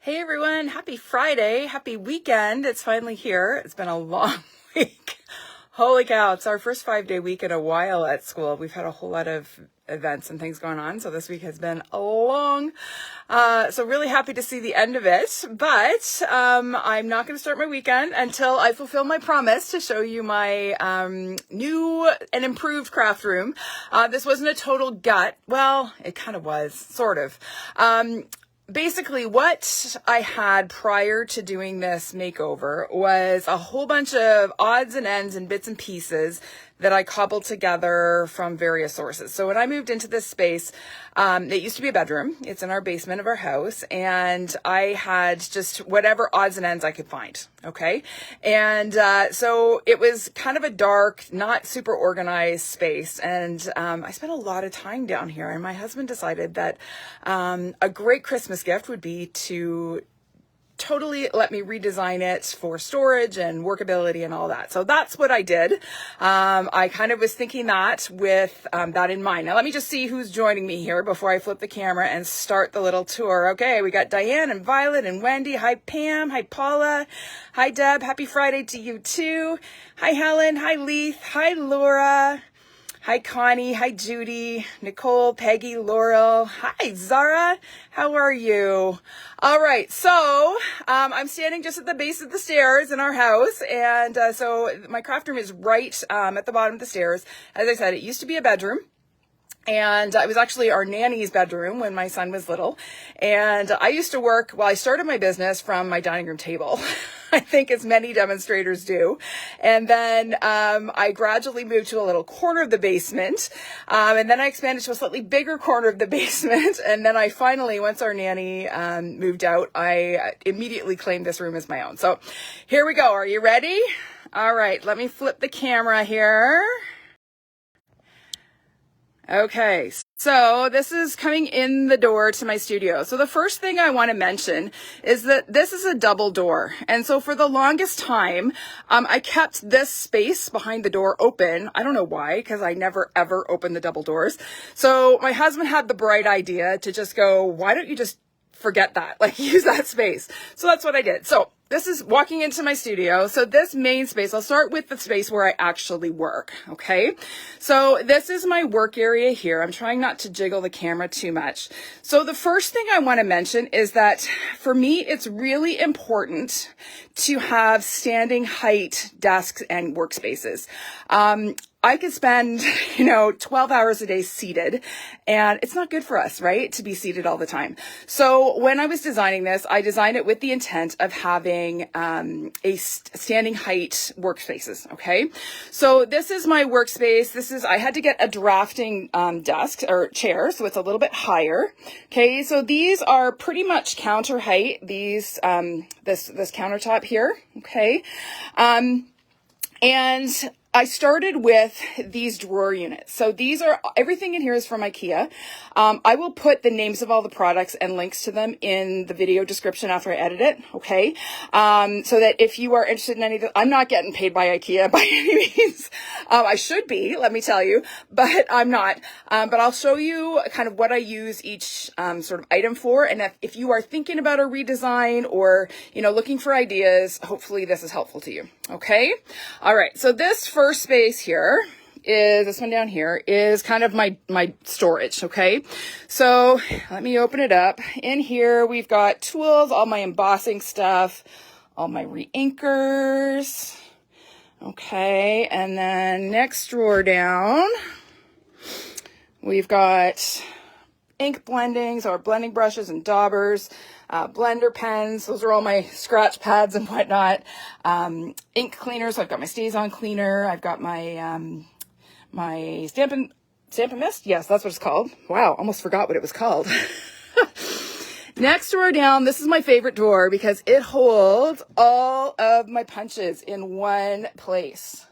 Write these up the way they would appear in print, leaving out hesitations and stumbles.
Hey everyone, happy Friday, happy weekend. It's finally here. It's been a long week. Holy cow, it's our first 5-day week in a while at school. We've had a whole lot of events and things going on, so this week has been long. So really happy to see the end of it, but I'm not going to start my weekend until I fulfill my promise to show you my new and improved craft room. This wasn't a total gut. Well, it kind of was, sort of. Basically, what I had prior to doing this makeover was a whole bunch of odds and ends and bits and pieces that I cobbled together from various sources. So when I moved into this space, it used to be a bedroom. It's in our basement of our house. And I had just whatever odds and ends I could find. Okay. And so it was kind of a dark, not super organized space. And I spent a lot of time down here. And my husband decided that a great Christmas gift would be to totally let me redesign it for storage and workability and all that. So that's what I did. I kind of was thinking that with that in mind. Now let me just see who's joining me here before I flip the camera and start the little tour. Okay, we got Diane and Violet and Wendy. Hi Pam. Hi Paula. Hi Deb. Happy Friday to you too. Hi Helen. Hi Leith. Hi Laura. Hi, Connie. Hi, Judy, Nicole, Peggy, Laurel. Hi, Zara. How are you? All right. So, I'm standing just at the base of the stairs in our house. And, so my craft room is right, at the bottom of the stairs. As I said, it used to be a bedroom. And it was actually our nanny's bedroom when my son was little. And I used to work, well, I started my business from my dining room table. I think as many demonstrators do. And then I gradually moved to a little corner of the basement. And then I expanded to a slightly bigger corner of the basement. And then I finally, once our nanny moved out, I immediately claimed this room as my own. So here we go. Are you ready? All right, let me flip the camera here. Okay, so this is coming in the door to my studio. So the first thing I want to mention is that this is a double door. And so for the longest time, I kept this space behind the door open. I don't know why, because I never ever opened the double doors. So my husband had the bright idea to just go, why don't you just forget that, like use that space. So that's what I did. So this is walking into my studio. So this main space, I'll start with the space where I actually work. Okay. So this is my work area here. I'm trying not to jiggle the camera too much. So the first thing I want to mention is that for me, it's really important to have standing height desks and workspaces. I could spend, 12 hours a day seated, and it's not good for us, right? To be seated all the time. So when I was designing this, I designed it with the intent of having a standing height workspaces. Okay. So this is my workspace. I had to get a drafting desk or chair, so it's a little bit higher. Okay. So these are pretty much counter height. These, this countertop here. Okay. And I started with these drawer units. So everything in here is from Ikea. I will put the names of all the products and links to them in the video description after I edit it. Okay. So that if you are interested in any of the, I'm not getting paid by Ikea by any means. I should be, let me tell you, but I'm not. But I'll show you kind of what I use each, sort of item for. And if you are thinking about a redesign or, looking for ideas, hopefully this is helpful to you. Okay. All right. So this first space here is, this one down here is kind of my storage. Okay. So let me open it up. In here, we've got tools, all my embossing stuff, all my re-inkers. Okay. And then next drawer down, we've got ink blendings or blending brushes and daubers, blender pens. Those are all my scratch pads and whatnot. Ink cleaners. So I've got my StazOn cleaner. I've got my, my Stampin' Mist. Yes, that's what it's called. Wow. Almost forgot what it was called. Next drawer down, this is my favorite drawer because it holds all of my punches in one place.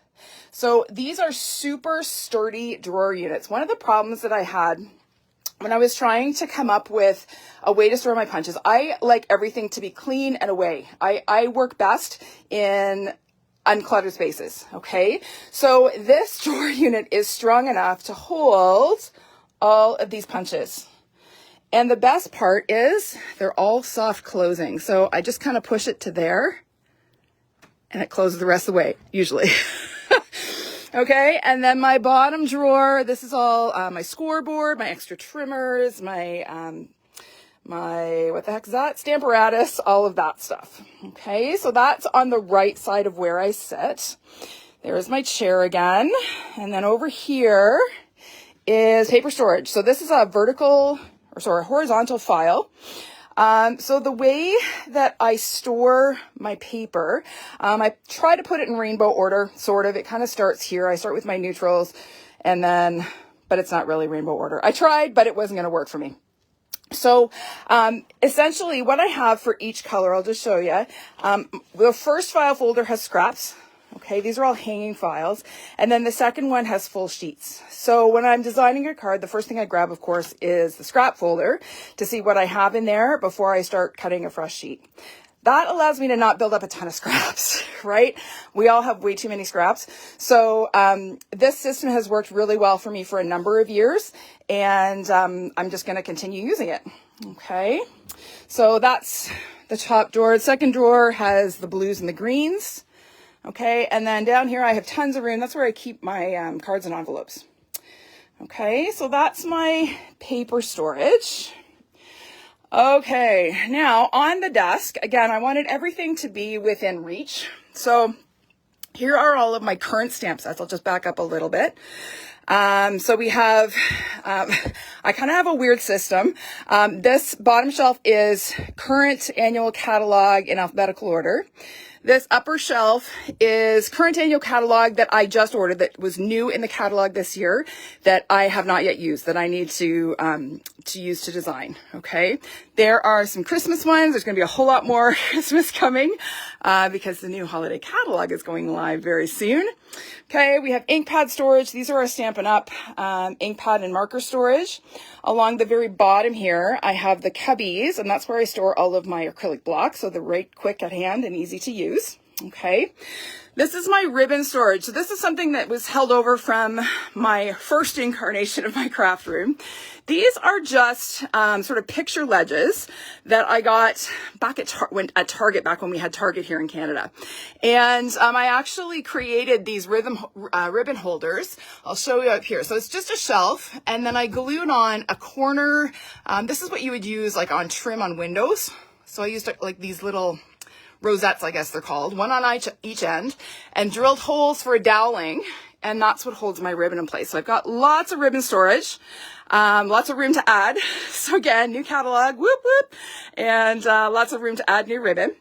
So these are super sturdy drawer units. One of the problems that I had when I was trying to come up with a way to store my punches, I like everything to be clean and away. I work best in uncluttered spaces. Okay. So this drawer unit is strong enough to hold all of these punches. And the best part is they're all soft closing. So I just kind of push it to there and it closes the rest of the way, usually. Okay, and then my bottom drawer, this is all my scoreboard, my extra trimmers, my, what the heck is that? Stamparatus, all of that stuff. Okay, so that's on the right side of where I sit. There's my chair again. And then over here is paper storage. So this is a horizontal file. So the way that I store my paper, I try to put it in rainbow order, sort of. It kind of starts here. I start with my neutrals but it's not really rainbow order. I tried, but it wasn't going to work for me. So, essentially what I have for each color, I'll just show you. The first file folder has scraps. Okay, these are all hanging files. And then the second one has full sheets. So when I'm designing a card, the first thing I grab, of course, is the scrap folder to see what I have in there before I start cutting a fresh sheet. That allows me to not build up a ton of scraps, right? We all have way too many scraps. So this system has worked really well for me for a number of years, and I'm just going to continue using it. Okay, so that's the top drawer. The second drawer has the blues and the greens. Okay, and then down here I have tons of room. That's where I keep my cards and envelopes. Okay, so that's my paper storage. Okay, now on the desk, again, I wanted everything to be within reach. So here are all of my current stamp sets. I'll just back up a little bit. So we have, I kind of have a weird system. This bottom shelf is current annual catalog in alphabetical order. This upper shelf is current annual catalog that I just ordered, that was new in the catalog this year, that I have not yet used, that I need to use to design. Okay. There are some Christmas ones. There's going to be a whole lot more Christmas coming, because the new holiday catalog is going live very soon. Okay. We have ink pad storage. These are our Stampin' Up, ink pad and marker storage. Along the very bottom here, I have the cubbies, and that's where I store all of my acrylic blocks. So they're right quick at hand and easy to use. Okay. This is my ribbon storage. So this is something that was held over from my first incarnation of my craft room. These are just sort of picture ledges that I got back at Target, back when we had Target here in Canada. And I actually created these ribbon holders. I'll show you up here. So it's just a shelf, and then I glued on a corner. This is what you would use like on trim on windows. So I used like these little rosettes, I guess they're called, one on each end, and drilled holes for a doweling, and that's what holds my ribbon in place. So I've got lots of ribbon storage, lots of room to add. So again, new catalog, whoop, whoop, and lots of room to add new ribbon.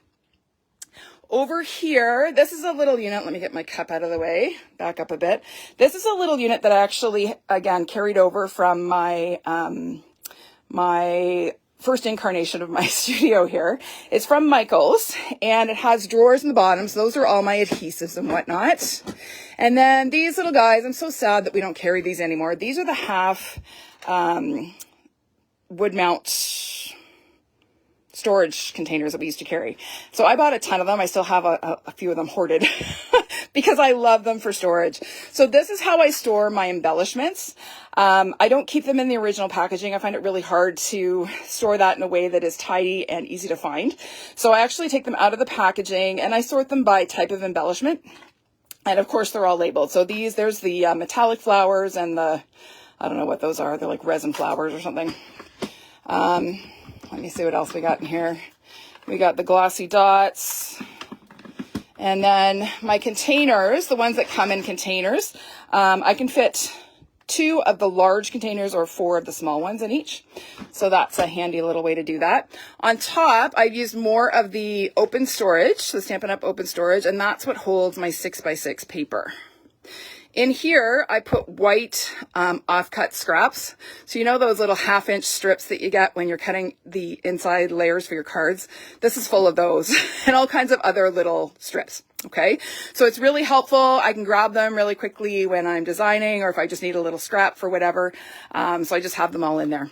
Over here, this is a little unit. Let me get my cup out of the way, back up a bit. This is a little unit that I actually, again, carried over from my, my first incarnation of my studio here. It's from Michael's, and it has drawers in the bottom. So those are all my adhesives and whatnot. And then these little guys, I'm so sad that we don't carry these anymore. These are the half wood mount storage containers that we used to carry. So I bought a ton of them. I still have a few of them hoarded because I love them for storage. So this is how I store my embellishments. I don't keep them in the original packaging. I find it really hard to store that in a way that is tidy and easy to find. So I actually take them out of the packaging and I sort them by type of embellishment. And of course they're all labeled. So there's the metallic flowers and I don't know what those are. They're like resin flowers or something. Let me see what else we got in here. We got the glossy dots. And then my containers, the ones that come in containers, I can fit 2 of the large containers or 4 of the small ones in each. So that's a handy little way to do that. On top, I've used more of the open storage, the Stampin' Up! Open storage, and that's what holds my 6x6 paper. In here, I put white offcut scraps. So you know those little 1/2-inch strips that you get when you're cutting the inside layers for your cards? This is full of those and all kinds of other little strips. Okay, so it's really helpful. I can grab them really quickly when I'm designing or if I just need a little scrap for whatever. So I just have them all in there.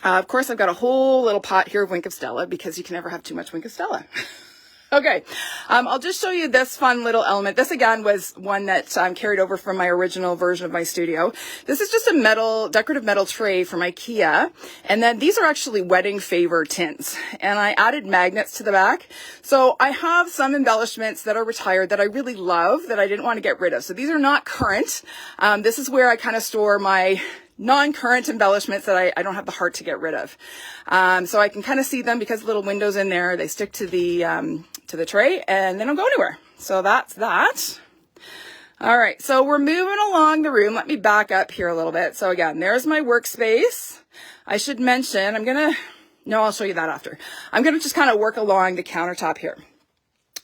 Of course, I've got a whole little pot here of Wink of Stella because you can never have too much Wink of Stella. Okay, I'll just show you this fun little element. This again was one that carried over from my original version of my studio. This is just a decorative metal tray from Ikea. And then these are actually wedding favor tins. And I added magnets to the back. So I have some embellishments that are retired that I really love that I didn't want to get rid of. So these are not current. This is where I kind of store my non-current embellishments that I don't have the heart to get rid of. So I can kind of see them because the little windows in there, they stick to the tray and they don't go anywhere. So that's that. All right. So we're moving along the room. Let me back up here a little bit. So again, there's my workspace. I should mention, I'll show you that after. I'm going to just kind of work along the countertop here.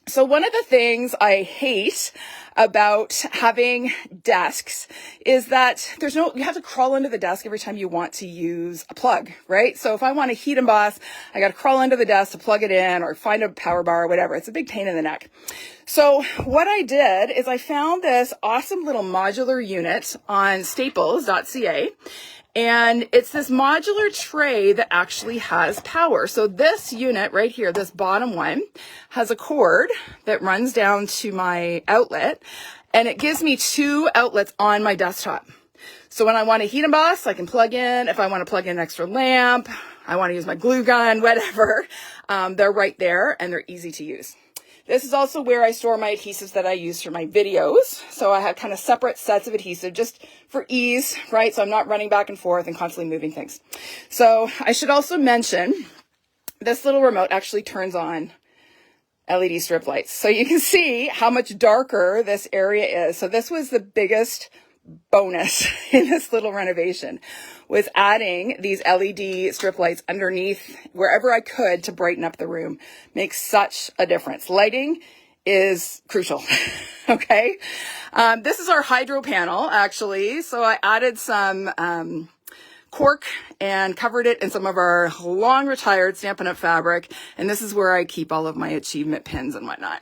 So one of the things I hate about having desks is that you have to crawl under the desk every time you want to use a plug, right? So if I want to heat emboss, I got to crawl under the desk to plug it in or find a power bar or whatever. It's a big pain in the neck. So what I did is I found this awesome little modular unit on staples.ca. And it's this modular tray that actually has power. So this unit right here, this bottom one, has a cord that runs down to my outlet, and it gives me 2 outlets on my desktop. So when I want to heat emboss, I can plug in. If I want to plug in an extra lamp, I want to use my glue gun, whatever, they're right there and they're easy to use. This is also where I store my adhesives that I use for my videos. So I have kind of separate sets of adhesive just for ease, right? So I'm not running back and forth and constantly moving things. So I should also mention this little remote actually turns on LED strip lights. So you can see how much darker this area is. So this was the biggest bonus in this little renovation, was adding these LED strip lights underneath wherever I could to brighten up the room. Makes such a difference. Lighting is crucial. Okay. This is our hydro panel actually. So I added some, cork and covered it in some of our long retired Stampin' Up! Fabric. And this is where I keep all of my achievement pins and whatnot.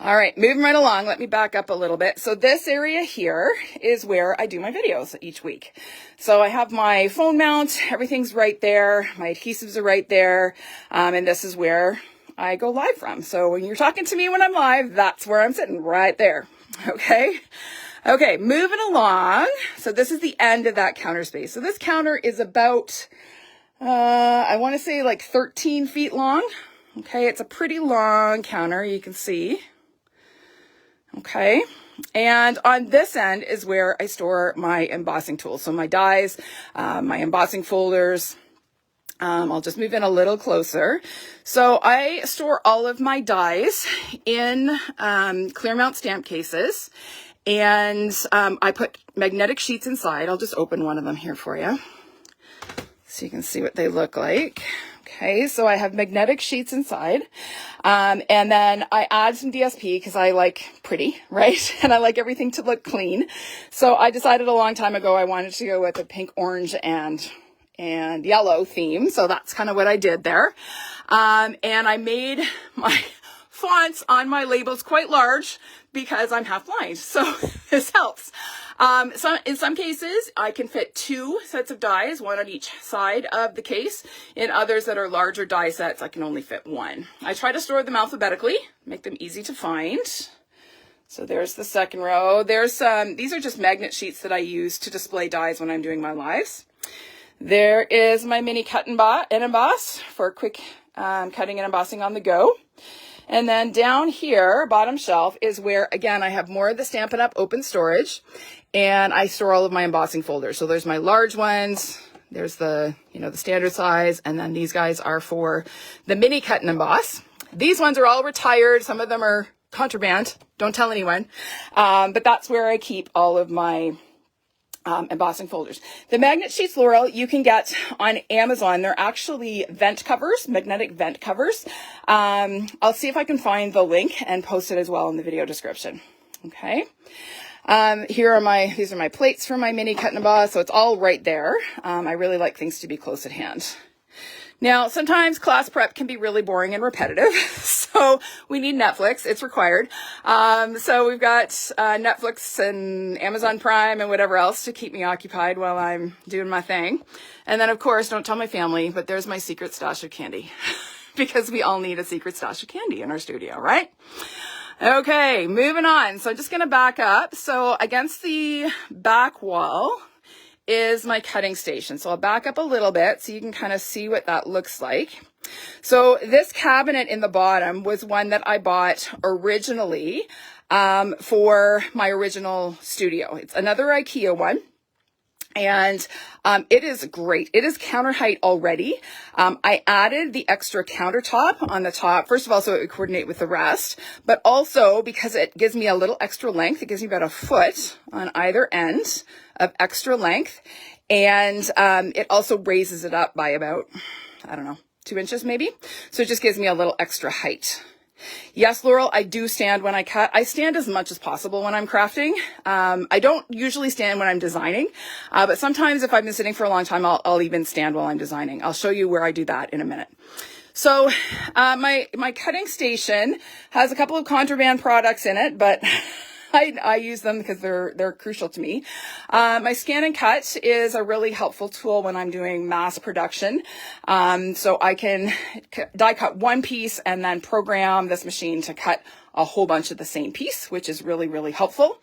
All right, moving right along. Let me back up a little bit. So this area here is where I do my videos each week. So I have my phone mount. Everything's right there. My adhesives are right there. And this is where I go live from. So when you're talking to me when I'm live, that's where I'm sitting, right there. Okay. Okay, moving along. So this is the end of that counter space. So this counter is about, I want to say like 13 feet long. Okay, it's a pretty long counter, you can see. Okay, and on this end is where I store my embossing tools. So my dies, my embossing folders. I'll just move in a little closer. So I store all of my dies in clear mount stamp cases, and I put magnetic sheets inside. I'll just open one of them here for you so you can see what they look like. Okay, so I have magnetic sheets inside, and then I add some DSP because I like pretty, right? And I like everything to look clean. So I decided a long time ago I wanted to go with a pink, orange, and yellow theme. So that's kind of what I did there. And I made my fonts on my labels quite large because I'm half blind. So this helps. So in some cases, I can fit 2 sets of dies, one on each side of the case. In others that are larger die sets, I can only fit 1. I try to store them alphabetically, make them easy to find. So there's the second row. These are just magnet sheets that I use to display dies when I'm doing my lives. There is my mini cut and emboss for quick cutting and embossing on the go. And then down here, bottom shelf, is where, again, I have more of the Stampin' Up! Open storage, and I store all of my embossing folders. So there's my large ones, there's the standard size, and then these guys are for the mini cut and emboss. These ones are all retired. Some of them are contraband. Don't tell anyone. But that's where I keep all of my embossing folders. The magnet sheets, Laurel, you can get on Amazon. They're actually vent covers, magnetic vent covers. I'll see if I can find the link and post it as well in the video description. Okay. These are my plates for my mini cut and emboss. So it's all right there. I really like things to be close at hand. Now, sometimes class prep can be really boring and repetitive, so we need Netflix. It's required. So we've got Netflix and Amazon Prime and whatever else to keep me occupied while I'm doing my thing. And then, of course, don't tell my family, but there's my secret stash of candy because we all need a secret stash of candy in our studio, right? Okay, moving on. So I'm just going to back up. So against the back wall is my cutting station. So I'll back up a little bit so you can kind of see what that looks like. So this cabinet in the bottom was one that I bought originally for my original studio. It's another Ikea one. And it is great. It is counter height already. I added the extra countertop on the top, first of all, so it would coordinate with the rest, but also because it gives me a little extra length. It gives me about a foot on either end of extra length. And it also raises it up by about, I don't know, 2 inches maybe. So it just gives me a little extra height. Yes, Laurel, I do stand when I cut. I stand as much as possible when I'm crafting. I don't usually stand when I'm designing, but sometimes if I've been sitting for a long time, I'll even stand while I'm designing. I'll show you where I do that in a minute. So my cutting station has a couple of contraband products in it, but I use them because they're crucial to me. My scan and cut is a really helpful tool when I'm doing mass production. So I can die cut one piece and then program this machine to cut a whole bunch of the same piece, which is really, really helpful.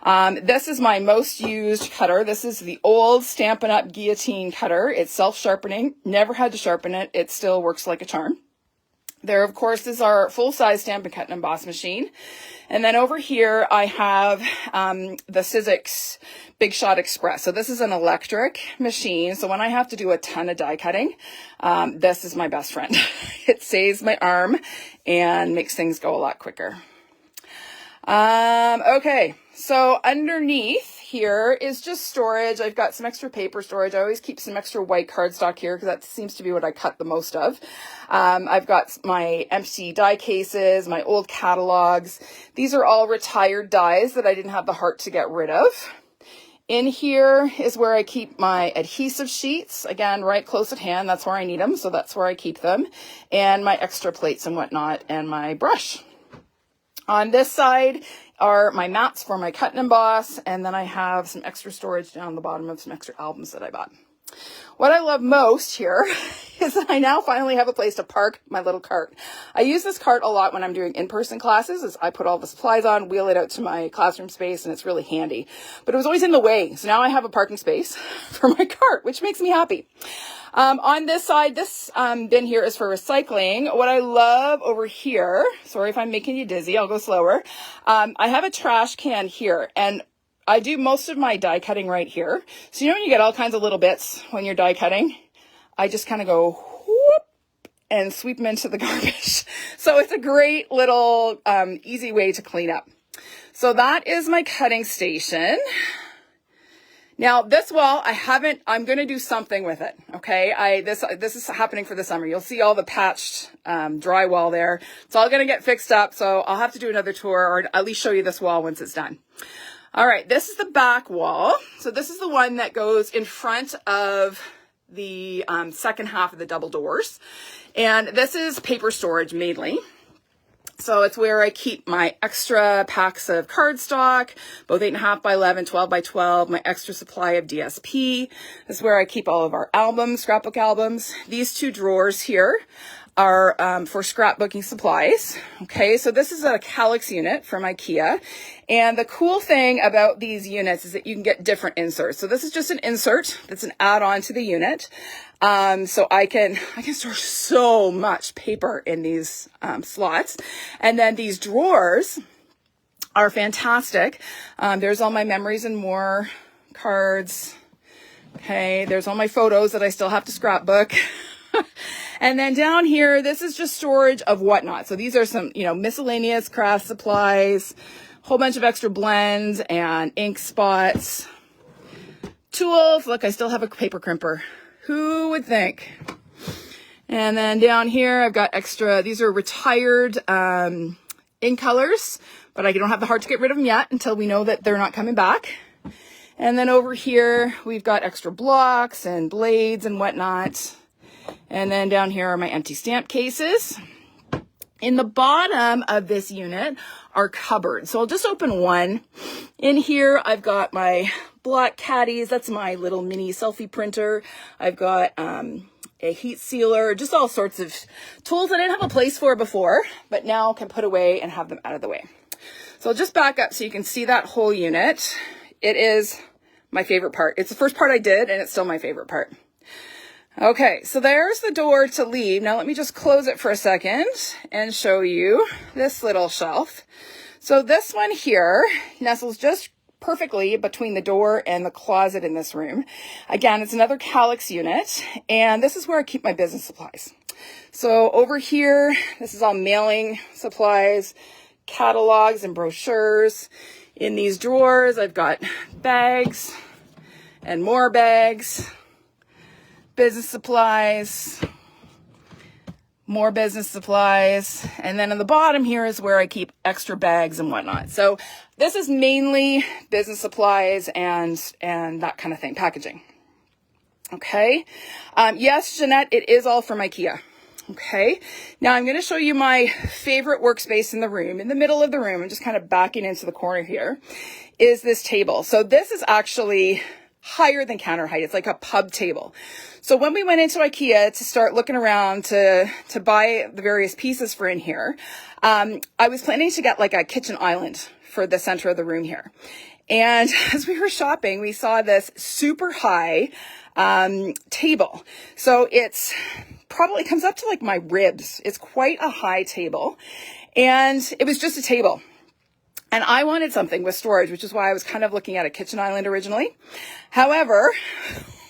This is my most used cutter. This is the old Stampin' Up! Guillotine cutter. It's self-sharpening. Never had to sharpen it. It still works like a charm. There, of course, is our full-size Stampin' Cut and Emboss machine. And then over here, I have the Sizzix Big Shot Express. So this is an electric machine. So when I have to do a ton of die cutting, this is my best friend. It saves my arm and makes things go a lot quicker. Okay, so underneath here is just storage. I've got some extra paper storage. I always keep some extra white cardstock here because that seems to be what I cut the most of. I've got my empty die cases, my old catalogs. These are all retired dies that I didn't have the heart to get rid of. In here is where I keep my adhesive sheets. Again, right close at hand. That's where I need them. So that's where I keep them. And my extra plates and whatnot and my brush. On this side are my mats for my cut and emboss, and then I have some extra storage down the bottom of some extra albums that I bought. What I love most here is that I now finally have a place to park my little cart. I use this cart a lot when I'm doing in-person classes, as I put all the supplies on, wheel it out to my classroom space, and it's really handy. But it was always in the way, so now I have a parking space for my cart, which makes me happy. On this side, this bin here is for recycling. What I love over here, sorry if I'm making you dizzy, I'll go slower. I have a trash can here, and I do most of my die cutting right here. So you know when you get all kinds of little bits when you're die cutting? I just kind of go whoop and sweep them into the garbage. So it's a great little easy way to clean up. So that is my cutting station. Now this wall, I'm going to do something with it. Okay. This is happening for the summer. You'll see all the patched, drywall there. It's all going to get fixed up. So I'll have to do another tour or at least show you this wall once it's done. All right. This is the back wall. So this is the one that goes in front of the, second half of the double doors. And this is paper storage mainly. So it's where I keep my extra packs of cardstock, both 8.5 by 11, 12 by 12, my extra supply of DSP. This is where I keep all of our albums, scrapbook albums. These two drawers here are for scrapbooking supplies. Okay, so this is a Kallax unit from Ikea. And the cool thing about these units is that you can get different inserts. So this is just an insert that's an add-on to the unit. So I can store so much paper in these slots. And then these drawers are fantastic. There's all my memories and more cards. Okay, there's all my photos that I still have to scrapbook. And then down here, this is just storage of whatnot. So these are some, miscellaneous craft supplies, whole bunch of extra blends and ink spots, tools. Look, I still have a paper crimper. Who would think? And then down here, I've got extra, these are retired ink colors, but I don't have the heart to get rid of them yet until we know that they're not coming back. And then over here, we've got extra blocks and blades and whatnot. And then down here are my empty stamp cases. In the bottom of this unit are cupboards. So I'll just open one. In here, I've got my black caddies. That's my little mini selfie printer. I've got a heat sealer, just all sorts of tools I didn't have a place for before, but now can put away and have them out of the way. So I'll just back up so you can see that whole unit. It is my favorite part. It's the first part I did, and it's still my favorite part. Okay, so there's the door to leave. Now let me just close it for a second and show you this little shelf. So this one here nestles just perfectly between the door and the closet in this room. Again, it's another Kallax unit, and this is where I keep my business supplies. So over here, this is all mailing supplies, catalogs and brochures. In these drawers, I've got bags and more bags, business supplies, more business supplies. And then on the bottom here is where I keep extra bags and whatnot. So this is mainly business supplies and that kind of thing, packaging. Okay. Yes, Jeanette, it is all from Ikea. Okay. Now I'm going to show you my favorite workspace in the room. In the middle of the room, I'm just kind of backing into the corner here, is this table. So this is actually higher than counter height. It's like a pub table. So when we went into Ikea to start looking around to buy the various pieces for in here, I was planning to get like a kitchen island for the center of the room here. And as we were shopping, we saw this super high table. So it's probably comes up to like my ribs. It's quite a high table. And it was just a table. And I wanted something with storage, which is why I was kind of looking at a kitchen island originally. However,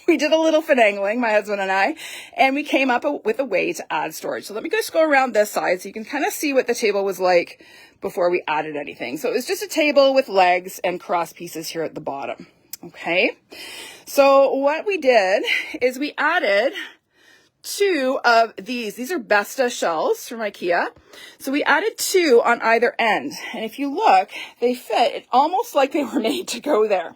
we did a little finagling, my husband and I, and we came up with a way to add storage. So let me just go around this side so you can kind of see what the table was like before we added anything. So it was just a table with legs and cross pieces here at the bottom. Okay. So what we did is we added two of these. These are Besta shelves from Ikea. So we added two on either end. And if you look, they fit. It's almost like they were made to go there.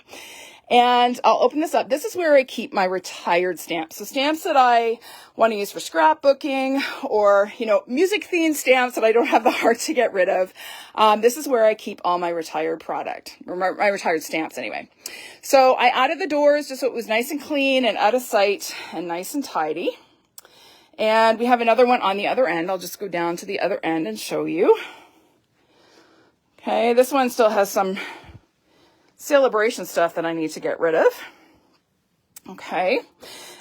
And I'll open this up. This is where I keep my retired stamps. So stamps that I want to use for scrapbooking or, music themed stamps that I don't have the heart to get rid of. This is where I keep all my retired product, or my retired stamps anyway. So I added the doors just so it was nice and clean and out of sight and nice and tidy. And we have another one on the other end. I'll just go down to the other end and show you. Okay, this one still has some celebration stuff that I need to get rid of. Okay,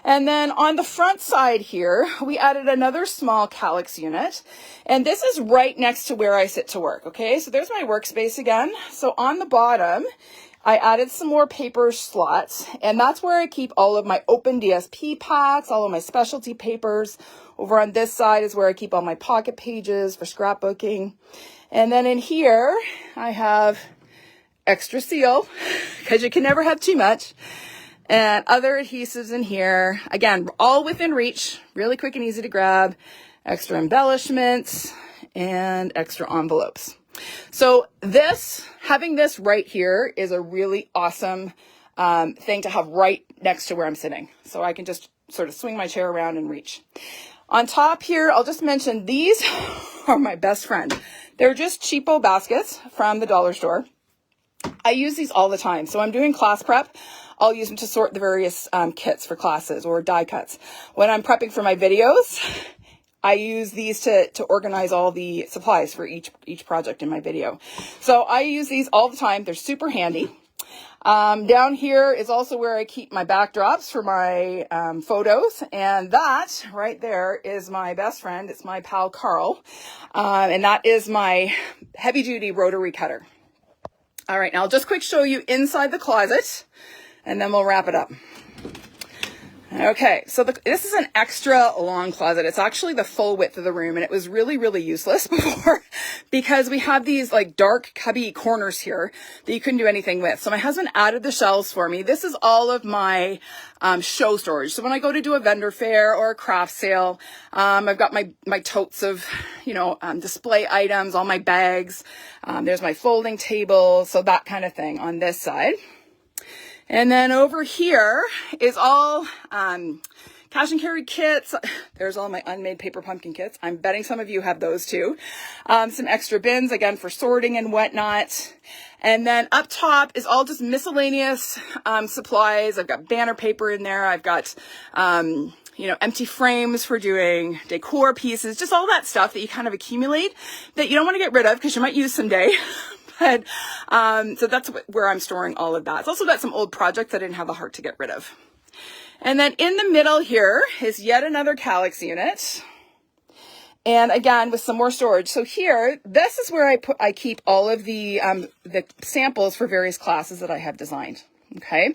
and then on the front side here, we added another small Kallax unit. And this is right next to where I sit to work. Okay, so there's my workspace again. So on the bottom, I added some more paper slots, and that's where I keep all of my open DSP packs, all of my specialty papers. Over on this side is where I keep all my pocket pages for scrapbooking. And then in here, I have extra seal, because you can never have too much, and other adhesives in here. Again, all within reach, really quick and easy to grab, extra embellishments, and extra envelopes. So having this right here is a really awesome thing to have right next to where I'm sitting. So I can just sort of swing my chair around and reach. On top here, I'll just mention these are my best friend. They're just cheapo baskets from the dollar store. I use these all the time. So I'm doing class prep. I'll use them to sort the various kits for classes or die cuts. When I'm prepping for my videos, I use these to organize all the supplies for each project in my video. So I use these all the time. They're super handy. Down here is also where I keep my backdrops for my photos. And that right there is my best friend. It's my pal Carl. And that is my heavy duty rotary cutter. All right, now I'll just quick show you inside the closet and then we'll wrap it up. Okay, so this is an extra long closet. It's actually the full width of the room, and it was really, really useless before because we have these like dark cubby corners here that you couldn't do anything with. So my husband added the shelves for me. This is all of my show storage. So when I go to do a vendor fair or a craft sale, I've got my totes of, display items, all my bags. There's my folding table, so that kind of thing on this side. And then over here is all cash and carry kits. There's all my unmade paper pumpkin kits. I'm betting some of you have those too. Some extra bins, again, for sorting and whatnot. And then up top is all just miscellaneous supplies. I've got banner paper in there. I've got empty frames for doing decor pieces, just all that stuff that you kind of accumulate that you don't want to get rid of because you might use someday. But, so that's where I'm storing all of that. It's also got some old projects I didn't have the heart to get rid of. And then in the middle here is yet another Kallax unit. And again, with some more storage. So here, this is where I keep all of the samples for various classes that I have designed. Okay.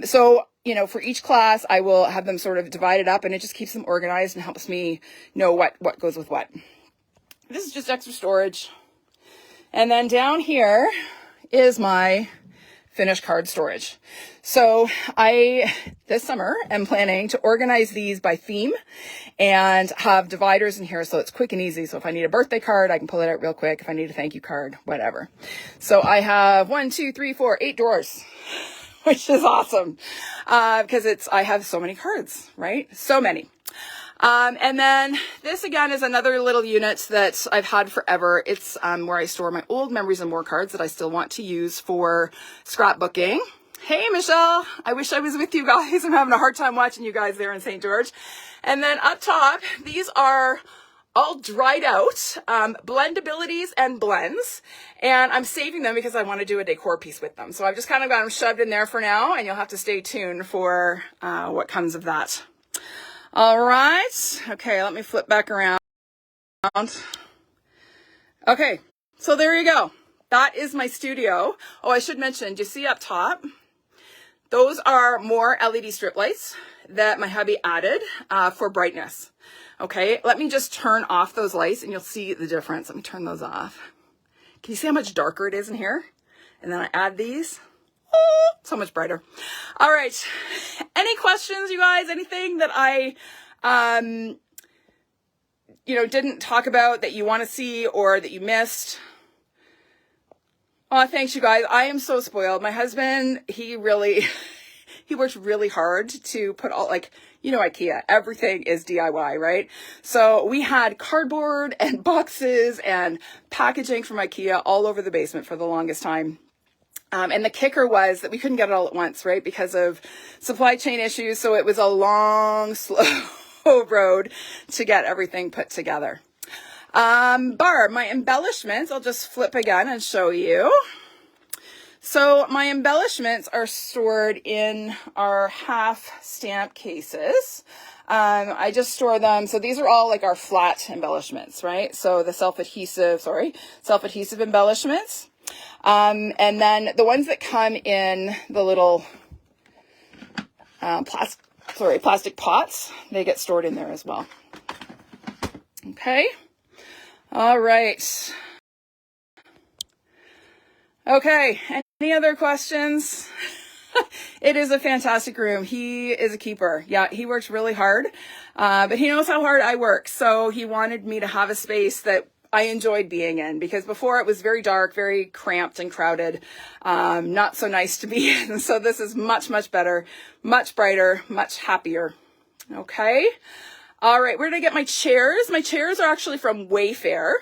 So, for each class, I will have them sort of divided up, and it just keeps them organized and helps me know what goes with what. This is just extra storage. And then down here is my finished card storage. So this summer, am planning to organize these by theme and have dividers in here so it's quick and easy. So if I need a birthday card, I can pull it out real quick. If I need a thank you card, whatever. So I have 8 drawers, which is awesome, because I have so many cards, right? So many. And then this again is another little unit that I've had forever. It's where I store my old Memories and More cards that I still want to use for scrapbooking. Hey, Michelle, I wish I was with you guys. I'm having a hard time watching you guys there in St. George. And then up top, these are all dried out blendabilities and blends, and I'm saving them because I want to do a decor piece with them. So I've just kind of got them shoved in there for now, and you'll have to stay tuned for what comes of that. All right. Okay, let me flip back around. Okay, so there you go. That is my studio. Oh, I should mention, do you see up top? Those are more LED strip lights that my hubby added for brightness. Okay, let me just turn off those lights and you'll see the difference. Let me turn those off. Can you see how much darker it is in here? And then I add these. Oh, so much brighter. All right. Any questions, you guys? Anything that I, didn't talk about that you want to see or that you missed? Oh, thanks, you guys. I am so spoiled. My husband, he works really hard to put all, Ikea, everything is DIY, right? So we had cardboard and boxes and packaging from Ikea all over the basement for the longest time. And the kicker was that we couldn't get it all at once, right? Because of supply chain issues. So it was a long, slow road to get everything put together. Barb, my embellishments, I'll just flip again and show you. So my embellishments are stored in our half stamp cases. I just store them. So these are all like our flat embellishments, right? So the self-adhesive embellishments. And then the ones that come in the little plastic pots, they get stored in there as well. Okay. All right. Okay. Any other questions? It is a fantastic room. He is a keeper. Yeah, he works really hard, but he knows how hard I work. So he wanted me to have a space that I enjoyed being in, because before it was very dark, very cramped and crowded, not so nice to be in. So this is much, much better, much brighter, much happier. Okay. All right. Where did I get my chairs? My chairs are actually from Wayfair.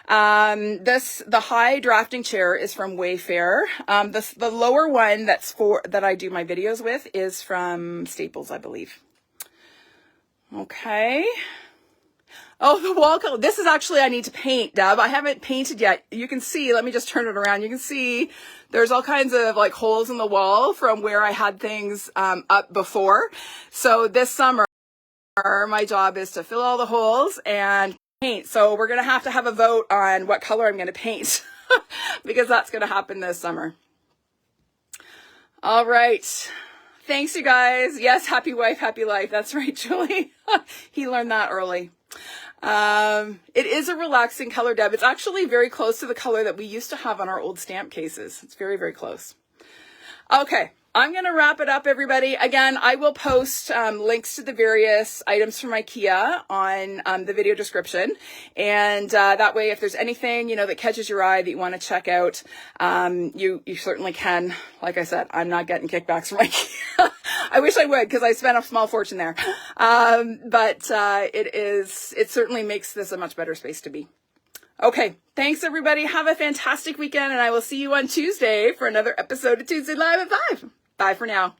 The high drafting chair is from Wayfair. The lower one that I do my videos with is from Staples, I believe. Okay. Oh, the wall color. This is actually, I need to paint, Deb. I haven't painted yet. You can see, let me just turn it around. You can see there's all kinds of like holes in the wall from where I had things up before. So this summer, my job is to fill all the holes and paint. So we're going to have a vote on what color I'm going to paint because that's going to happen this summer. All right. Thanks, you guys. Yes, happy wife, happy life. That's right, Julie. He learned that early. It is a relaxing color, Deb. It's actually very close to the color that we used to have on our old stamp cases. It's very, very close. Okay. I'm going to wrap it up, everybody. Again, I will post links to the various items from IKEA on the video description. And that way, if there's anything, that catches your eye that you want to check out, you certainly can. Like I said, I'm not getting kickbacks from IKEA. I wish I would, because I spent a small fortune there. But it certainly makes this a much better space to be. Okay. Thanks, everybody. Have a fantastic weekend, and I will see you on Tuesday for another episode of Tuesday Live at 5. Bye for now.